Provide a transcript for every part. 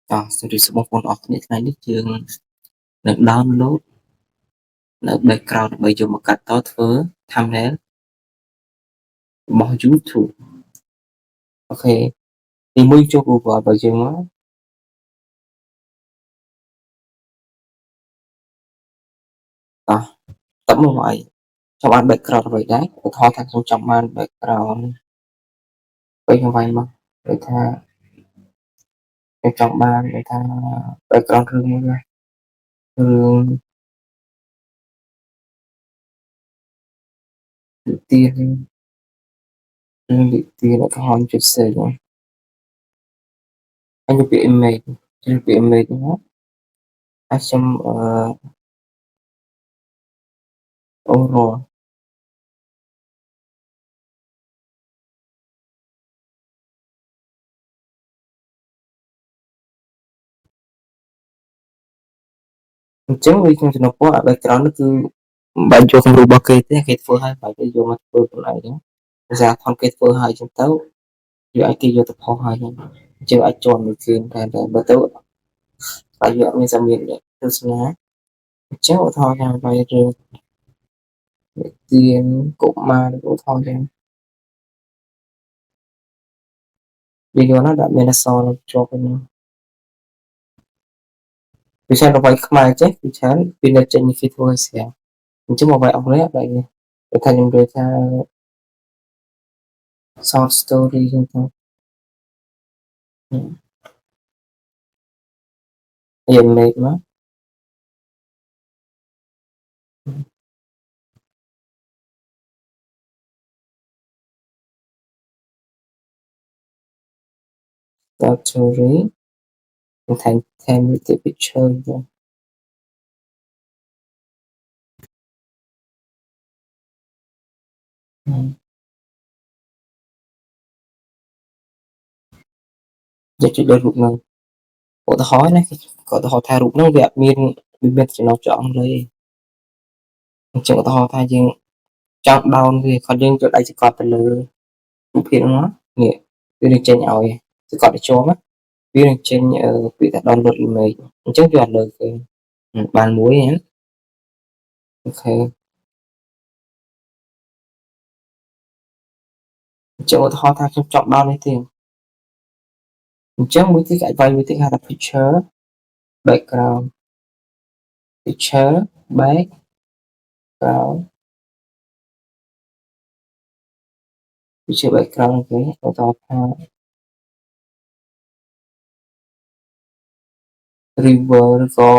សូមជម្រាបសួរបងប្អូនអរគ្នាថ្ងៃនេះយើងនឹង download នៅ background ដើម្បីយកមកកាត់តធ្វើ thumbnail របស់ YouTube អូខេទីមួយចូល Google របស់យើងមកតើមកអីចង់បាន background អ្វីដែរឧទាហរណ៍ថាខ្ញុំចង់បាន background ពេលខ្ញុំវាយមកដូចថាខ្ញុំចង់បានដូចថា background រឿងមួយណារឿងនិទានរឿងនិទានឧទាហរណ៍ជិតសេហ្នឹងហើយយកពាក្យ image ជ្រើសពាក្យ image ហ្នឹងមកហើយខ្ញុំoverall អញ្ចឹងវាក្នុងចំណុចពណ៌ background នោះគឺមិនបាច់យកគំរូរបស់គេទេគេធ្វើឲ្យបែរទៅយកមកធ្វើខ្លួនឯងហ្នឹងភាសាថនគេធ្វើឲ្យអញ្ចឹងទៅវាអាចគេយកទៅផុសឲ្យហ្នឹងអញ្ចឹងអាចជាន់មួយគឺតែបើទៅបើយកមានសាមានទស្សនាអញ្ចឹងឧទាហរណ៍ថាបែររឿងទានកុមារឧទាហរណ៍ចឹងវាយកណាដាក់មានអក្សរនៅជាប់ហ្នឹងវាច្រើនរបស់ខ្មែរចេះវាច្រើនពីនៅចេញគេធ្វើឲ្យស្រាំអញ្ចឹងមកបែបអង់គ្លេសបែបនេះគេថាខ្ញុំនិយាយថា short story ចឹងទៅយើងលេខមក short story នឹងថែមវិធី picture ចឹងយកជួយលើរូបហ្នឹងឧទាហរណ៍ណាក៏ឧទាហរណ៍ថារូបហ្នឹងវាអត់មានចំណងចងលើអញ្ចឹងឧទាហរណ៍ថាយើងចង់ down វាគាត់យើងយកដៃសង្កត់ទៅលើរូបភាពហ្នឹងនេះវានឹងចេញឲ្យសង្កត់ឲ្យជាប់វានឹងចេញពាក្យថា download image អញ្ចឹងវាអត់លើគេបានមួយណាអូខេអញ្ចឹងឧទាហរណ៍ថាខ្ញុំចង់ down នេះទេអញ្ចឹងមួយទៀតគេអាចវាយមួយទៀតគេហៅថា picture background picture background picture background គេឧទាហរណ៍ថា river ឬក៏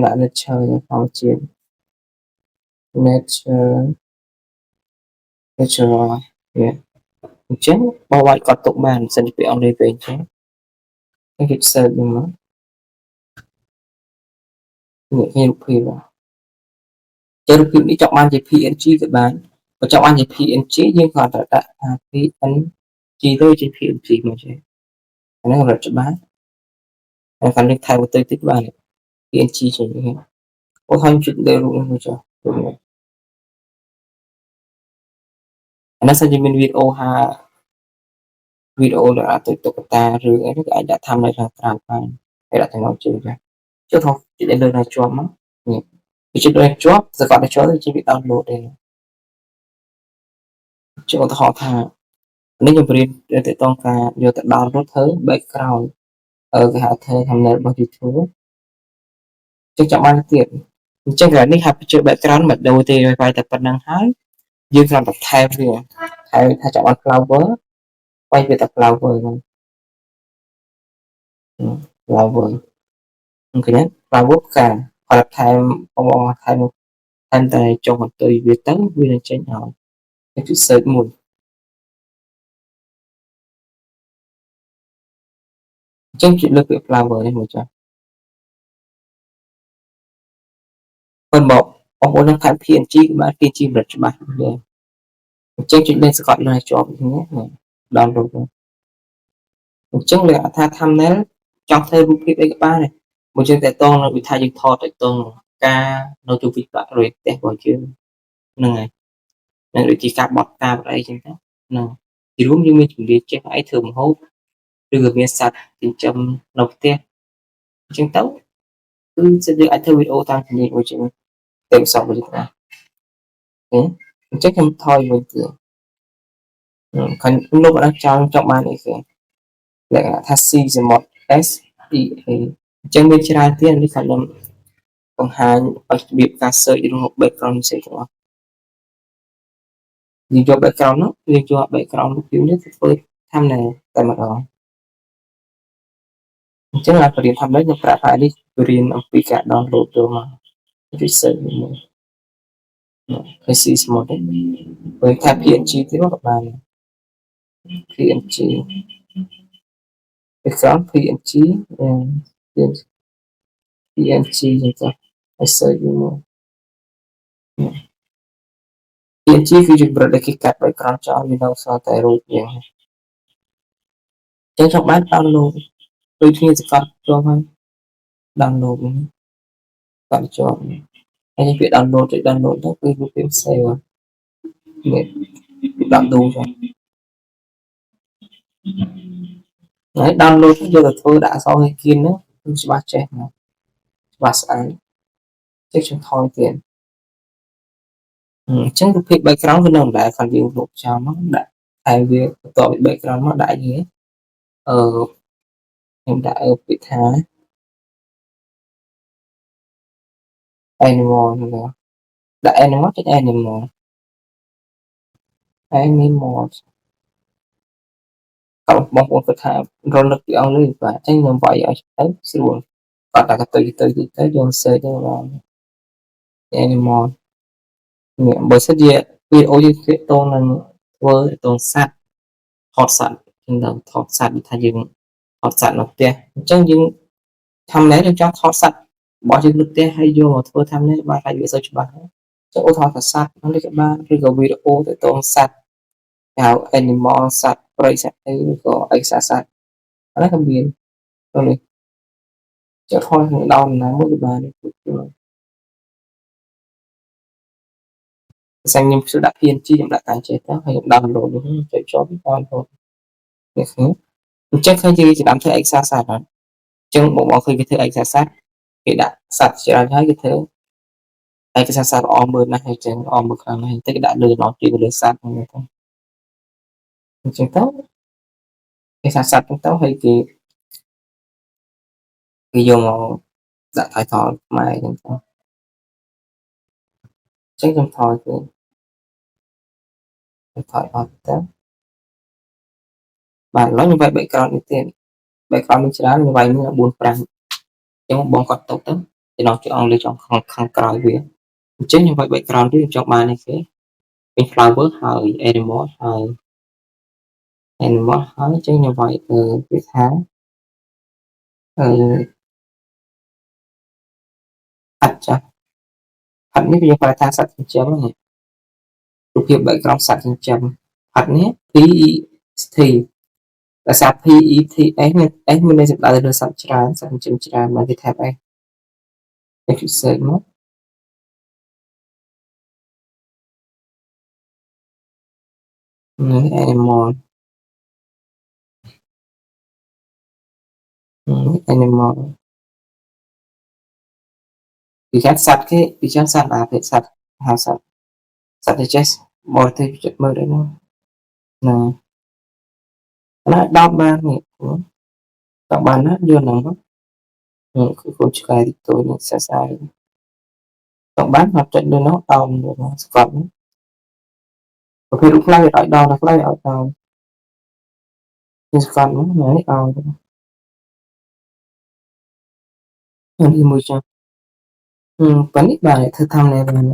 ដាក់ nature ធម្មជាតិ nature natural វាអញ្ចឹងបោះវាយកត់ទុកបានសិនជាពាក្យអង់គ្លេសពេកអញ្ចឹងគេ search ហ្នឹងមកនេះរូបភាពចុះរូបភាពនេះចង់បានជា PNG ក៏បានបើចង់បានជា PNG យើងគ្រាន់តែដាក់ថា PNG ទៅជា PNG មកចេះអាហ្នឹងរត់ច្បាស់ហើយខាងនេះថែមទៅតិចបាន PNG ចេញហ្នឹងអូហើយជួយលើរូបនេះមកចុះអានេះសិនជាមានវីដេអូហាវីដេអូដែលអាចទុកតារឿងអីក៏អាចដាក់តាមនៅខាងក្រៅបានហើយដាក់ទាំងអស់ជើងចាចុះថោជួយលើនៅជាប់មកនេះវាជួយលើជាប់សកលតែជាប់ទៅជាវា download ទេចុះឧទាហរណ៍ថានេះខ្ញុំរៀនទៅតងការយកទៅ download ធ្វើ background គេហៅថា thumbnail របស់ YouTube ចឹងចាំបានទៀតអញ្ចឹងក្រៅនេះហៅ picture background មិនដូរទេវាយតែប៉ុណ្្នឹងហើយយើងគ្រាន់តែថែមវាហើយថាចង់បាន flower វាយវាតែ flower ហ្នឹង flower ឃើញទេ flower ផ្កាគាត់ថែមបងថែមតែចុងបន្ទុយវាទៅវានឹងចេញឲ្យគេជួយ search មួយអញ្ចឹងជួយលើកពាក្យ flower នេះមកចាស់ប៉ុន្តែបងប្អូននឹងថែម PNG ក៏បាន PNG មិនច្បាស់ទេអញ្ចឹងជួយលេខសកត់លើជាប់នេះ download អញ្ចឹងលើថា thumbnail ចង់ធ្វើរូបភាពអីក៏បានដែរមកយើងតេតងនៅវិធីយើងថតតេតងការនៅជុំវិញបាក់រួយផ្ទះរបស់យើងហ្នឹងហើយនឹងដូចជាការបត់តាមអីចឹងទៅហ្នឹងទីរួមយើងមានជំនាញចេះអីធ្វើម្ហូបឬក៏មានសត្វចិញ្ចឹមនៅផ្ទះ ចឹងទៅគឺយើងអាចធ្វើវីដេអូតាមជំនាញមួយជាងទេពសពវិញណាអញ្ចឹងខ្ញុំថយវិញទៀតខាងលោកអត់ចង់ចង់បានអីគេលក្ខណៈថា C សមុទ្រ S E A អញ្ចឹងមានច្រើនទៀតនេះខ្ញុំបង្ហាញឲ្យរបៀបការ search របស់ background music ទាំងអស់យើងយក background នោះយើងយក background រូបភាពនេះទៅធ្វើ thumbnail តែម្ដងអញ្ចឹងអាបរិយា thumbnail ខ្ញុំប្រាប់ថានេះរៀនអំពីការ download ចូលមក research មួយហើយ C សមុទ្រនេះបើថា PNG ទៀតក៏បាន PNG background PNG PNG ចឹងទៅហើយ search មួយ PNG គឺជាប្រទេសគេកាត់ background ចោលវានៅសល់តែរូបយើងចឹងចង់បាន download ដូចគ្នាសកត់ជាប់ហើយ download វិញកាត់ជាប់ហើយពាក្យ download ទៅ download ទៅគឺរូបភាព save នេះដាក់ដូរចុះហើយ download ទៅយកទៅធ្វើដាក់អក្សរហេគៀនហ្នឹងគឺច្បាស់ចេះមកច្បាស់ស្អាតចេះខ្ញុំថយទៀតអញ្ចឹងរូបភាព background វានៅដែរគាត់យើងលុបចោលមកដាក់ហើយវាបន្ទាប់ពី background មកដាក់យីខ្ញុំដាក់ពាក្យថា animal ហ្នឹងដាក់ animal ចុច animal ក៏បងប្អូនគាត់ថារលឹកពីអង់គ្លេសបាទអញ្ចឹងខ្ញុំវាយឲ្យទៅស្រួលគាត់តែទៅយក search ទៅបាន animal នេះបើសិនជាវីដេអូយើងទាក់ទងនឹងធ្វើទងសัตว์ថតសัตว์យើងដល់ថតសัตว์ថាយើងថតសัตว์នៅផ្ទះអញ្ចឹងយើង thumbnail យើងចង់ថតសัตว์របស់យើងនៅផ្ទះហើយយកមកធ្វើ thumbnail បានហើយវាសូវច្បាស់ចុះឧទាហរណ៍ថាសัตว์នេះក៏បានឬក៏វីដេអូទៅទងសัตว์ហៅ animal សัตว์ព្រៃសត្វអីឬក៏អេសាសត្វអានេះក៏មាននេះចុះថតក្នុងដោនណាមួយក៏បានផ្សេងខ្ញុំជួយដាក់ PNG ខ្ញុំដាក់តាមចេះទៅហើយខ្ញុំ download នេះចុចជាប់ download នេះគឺអញ្ចឹងឃើញគេជាដើមធ្វើអេសាសត្វអញ្ចឹងបងឃើញគេធ្វើអេសាសត្វគេដាក់សត្វច្រើនហើយគេធ្វើឯកសារសត្វល្អមើលណាស់ហើយចឹងល្អមើលខ្លាំងណាស់តែគេដាក់លើដល់ជាលើសត្វហ្នឹងទៅអញ្ចឹងទៅឯកសារសត្វហ្នឹងទៅហើយគេយកមកដាក់ title ខ្មែរអញ្ចឹងទៅអញ្ចឹងខ្ញុំថតគឺថតអត់ទៅបាទឥឡូវខ្ញុំវាយ background នេះទៀត background នេះច្រើនខ្ញុំវាយនេះ4 5អញ្ចឹងបងគាត់ទុកទៅចំណងជើងអង់គ្លេសចង់ខាងក្រោយវាអញ្ចឹងខ្ញុំវាយ background នេះចង់បាននេះគេមាន flower ហើយ animal ហើយអញ្ចឹងខ្ញុំវាយវាថាហាត់ចាស់ហាត់នេះវាប្រើថាសត្វចិញ្ចឹមហ្នឹងរូបភាព background សត្វចិញ្ចឹមហាត់នេះ PET ដោយសារ PETS មាន S មានន័យសំដៅលើសត្វច្រើនសត្វចិញ្ចឹមច្រើនមកគេថា S គេពិសេសមកនេះ animal ពីខាងសត្វគេពីខាងសត្វអាភាគសត្វហៅសត្វទៅចេះបរទេសចិត្តមើលដែរណាណាដល់បាននេះដល់បានណាយល់ហ្នឹងគឺកូនឆ្កែទីតូចនេះសរសៃដល់បានមកចុចលើនោះដោនស្កប់ប្រភេទរូបខ្លាំងឲ្យដោនខ្លាំងឲ្យដោននេះស្កប់ហ្នឹងឲ្យនេះមួយចាំប៉ានេះបាទធ្វើតាមនេះបាន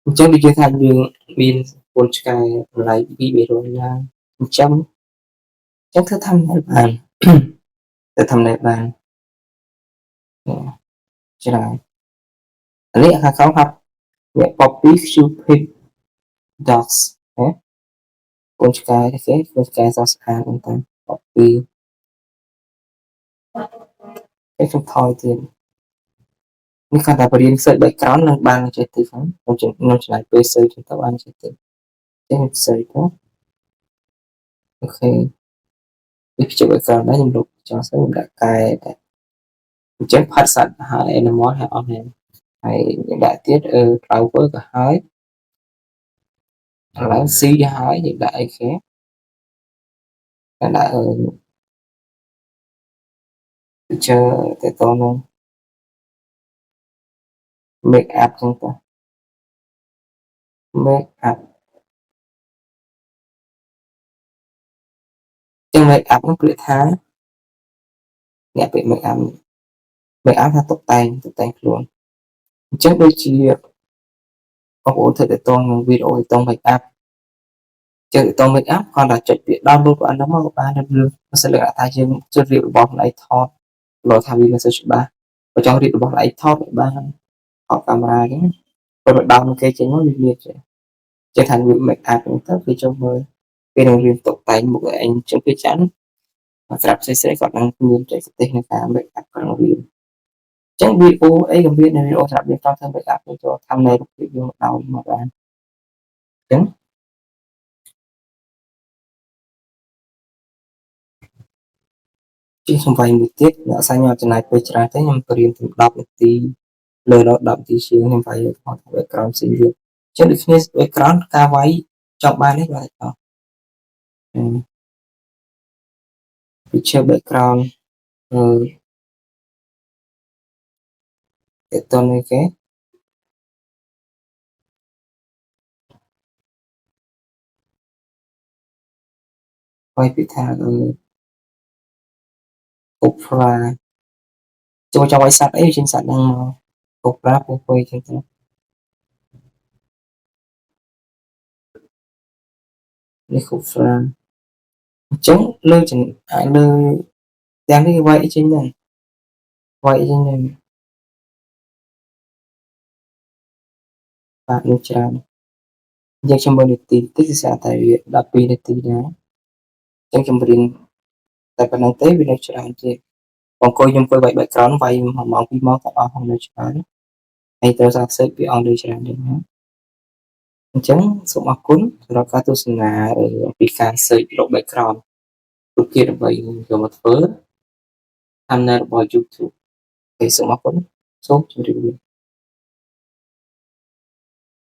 អញ្ចឹងដូចជាថាយើងមានកូនឆ្កែតម្លៃ2-300យ៉ាងចិញ្ចឹមអញ្ចឹងធ្វើតាមនេះបានធ្វើតាមនេះបានច្រើនអានេះខាងក្រោមហាត់វា copy stupid dogs ណាកូនឆ្កែគេកូនឆ្កែសស្អាតហ្នឹងទៅ copy គេខ្ញុំថយទៀតនេះគាត់តែបរៀន search background នឹងបានចេះទីហ្នឹងខ្ញុំឆ្លៃពេល search ទៅបានចេះទីចឹង search ទៅអូខេនេះខ្ញុំ background ដែរខ្ញុំលុបចោលសិនដាក់កែ ចេះផាត់សាច់ហើយ animal ហើយអស់ហើយហើយដាក់ទៀតflower ក៏ហើយឥឡូវ C ហើយយើងដាក់អីគេដាក់picture ទៅតនឹង make up ចឹងទៅ make up ចឹង make up នោះពាក្យថាអ្នកពាក្យ make up make up ថាតុបតែងខ្លួនអញ្ចឹងដូចជាបងប្អូនធ្វើទៅតនឹងវីដេអូទៅត make up ចឹងទៅត make up គាត់តែចុចពាក្យ download của anh ហ្នឹងមកក៏បានដែរឬបើសិនលើកថាយើងចុចរៀបរបស់ខ្លួនឯងថតលោថាវាមិនសូវច្បាស់បើចង់រៀបរបស់ខ្លួនឯងថតបានថតកាមេរ៉ាចឹងបើ download គេចេញមកវាមានចេះថាវា make up ហ្នឹងទៅគេចុះមើលគេនឹងរៀនតុបតែងមុខឲ្យឯងចឹងពេលចាស់សម្រាប់ស្រីៗគាត់នឹងមានចេះទេសក្នុងការ make up ក្នុងរៀនចឹងវីដេអូអីក៏មានវីដេអូសម្រាប់រៀនតាមធ្វើ make up ទៅចូលតាមនៃរូបភាពយកមកដោនមកបានចឹងជាសំវៃមួយទៀតអ្នកសាញ់អត់ចំណាយពេលច្រើនទេខ្ញុំបរៀនទាំង10នាទីលើដល់10នាទីជាងខ្ញុំវាយថត background ផ្សេងទៀតចឹងដូចគ្នា background ការវាយចប់បានទេបាទអត់ picture background តើតើនេះគេវាយពីថាopera ចូលចង់វាយសัตว์អីចេញសัตว์ហ្នឹងមក opera ពុះពុយចឹងទៅនេះ opera អញ្ចឹងលើលើទាំងនេះវាយអីចេញហ្នឹងវាយអីចេញហ្នឹងបាទនេះច្រើនយើងខ្ញុំមើលនាទីតិចគឺស្អាតតែវា12នាទីដែរអញ្ចឹងខ្ញុំរៀនតែប៉ុណ្្នឹងទេវានៅច្រើនទៀតបងអង្គុយខ្ញុំអង្គុយវាយ background វាយ1ម៉ោង2ម៉ោងក៏អស់ហើយនៅច្រើនហើយត្រូវសារ search ពីអង់គ្លេសច្រើនទៀតណាអញ្ចឹងសូមអរគុណសម្រាប់ការទស្សនាអំពីការ search រក background រូបភាពដើម្បីយកមកធ្វើ channel របស់ YouTube សូមអរគុណសូមជម្រាបលា